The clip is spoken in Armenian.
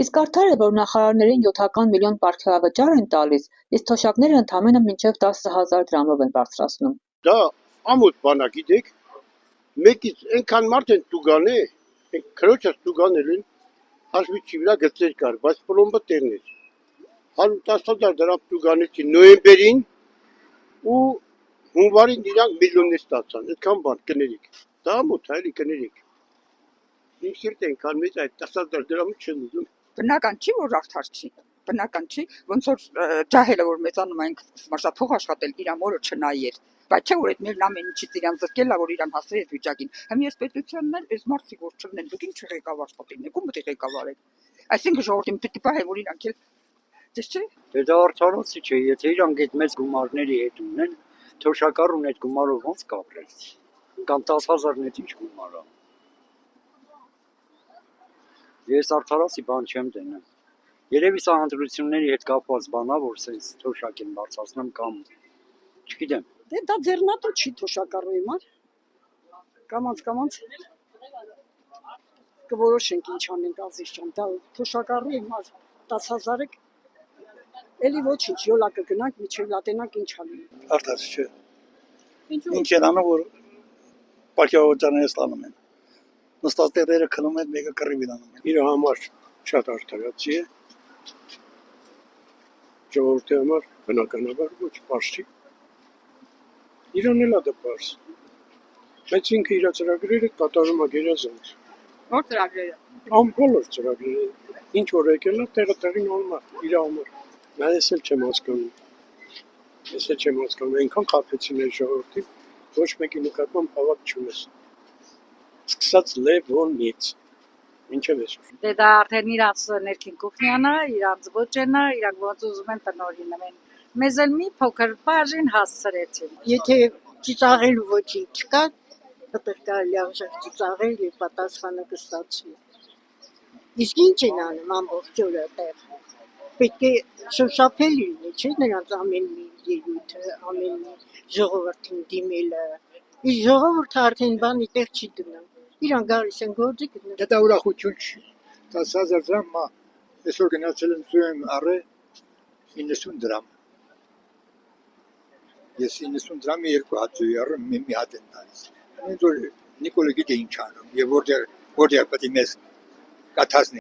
Իսկ արդար է, որ նախարարներին 7 միլիոն պարգևավճար են տալիս, իսկ թոշակները ընդամենը մինչև 10,000 դրամով են բարձրացնում։ Դա ամոթ բան է, գիտեք, մեկից այնքան մարդ են տուգան է, քրոջս տուգանել են, հաշվիչի վրա գծեր կար, բայց պլոմբը տեղն էր։ 110,000 դրամ տուգանեցին նոյեմբերին ու հունվարին իրանք միլիոններ ստացան, այդքան բան կներիք։ Դա ամոթ է, էլի կներիք։ Ինչ կերտ այնքան մեծ այդ 10,000 դրամը չեն ուզում։ Բնական չի, որ արդար չի։ Բնական չի, ոնց որ ջահելը որ մեծանում այն սկսում շատ փող աշխատել, իր ամորը չնայեր։ Բայց չէ որ այդ մերն ամեն ինչից իրան զրկել է, որ իրան հասցրի այդ վիճակին։ Հիմա ես պետությանն էլ այս մարդիկ որ չլինեն, դուք ինչ ղեկավար պատինեք, ում պետք է ղեկավարեք։ Այսինքն ժողովրդին պետք է պահել, որ իրանք էլ ճիշտ չէ։ Դե դա արդարացի չէ, եթե իրանք այդ մեծ գումարների հետ ունեն, թոշակառուն այդ գումարով ոնց կապրել։ Կամ 10,000-ն էլ ինչ գումար է։ Ես արդարացի բան չեմ տենում։ Երևի սա ընտրությունների հետ կապված բան է, որ sense թոշակ են բարձրացնում կամ չգիտեմ։ Դե դա ձեռնատու չի թոշակառուի համար։ Կամաց կորոշենք ինչ անենք ազիզ ջան, դա թոշակառուի համար 10,000-ը էլի ոչինչ, յոլա կգնանք, միջև լատենանք ինչ անենք։ Արդար չէ։ Ինչ են անում, որ պարգևավճարները ստանում են։ Նստած տեղերը քնում են, մեկը կռիվին անում են։ Իր համար շատ արդարացի է։ Ժողովրդի համար բնականաբար ոչ պարզ չի։ Իրան էլ է դա պարզ։ Բայց ինքը իր ծրագրերը կատարում է գերազանց։ Որ ծրագրերը։ Բոլոր ծրագրերը, ինչ որ եկել է, տեղը տեղին անում է իր համար։ Նա ես էլ չեմ հասկանում, այնքան խաբեցին այս ժողովրդին, ոչ մեկի նկատմամբ հավատ չունես։ Սկսած Լևոնից, ինչև այսօր։ Դե դա արդեն իրանց ներքին կուխնյան է, իրանց ոճեն է, իրանք ոնց ուզում են տնօրինում են։ Մեզ էլ մի փոքր բաժին հասցրեցին։ Եթե ծիծաղելու ոչինչ չկա, այդտեղ կարելի է ծիծաղել եւ պատասխանը կստացվի։ Իսկ ինչ են անում ամբողջ օրը այդտեղ։ Պետք է շոշափել լինի, չէ՞ նրանց ամեն մի ելույթը, ամեն մի ժողովրդին դիմելը։ Իսկ ժողովուրդը արդեն բանի տեղ չի դնում։ Իրանք գալիս են գործի գտնում։ Դա ուրախություն չի։ 10,000 դրամ այսօր գնացել եմ ծույեմ առե 90 դրամ։ Ես 90 դրամի երկու հատ ծույի առը մի հատ եմ տալիս։ Ինձ որ Նիկոլը գիտե ինչ անում եւ որտեղ պետք է մեզ կաթազնի։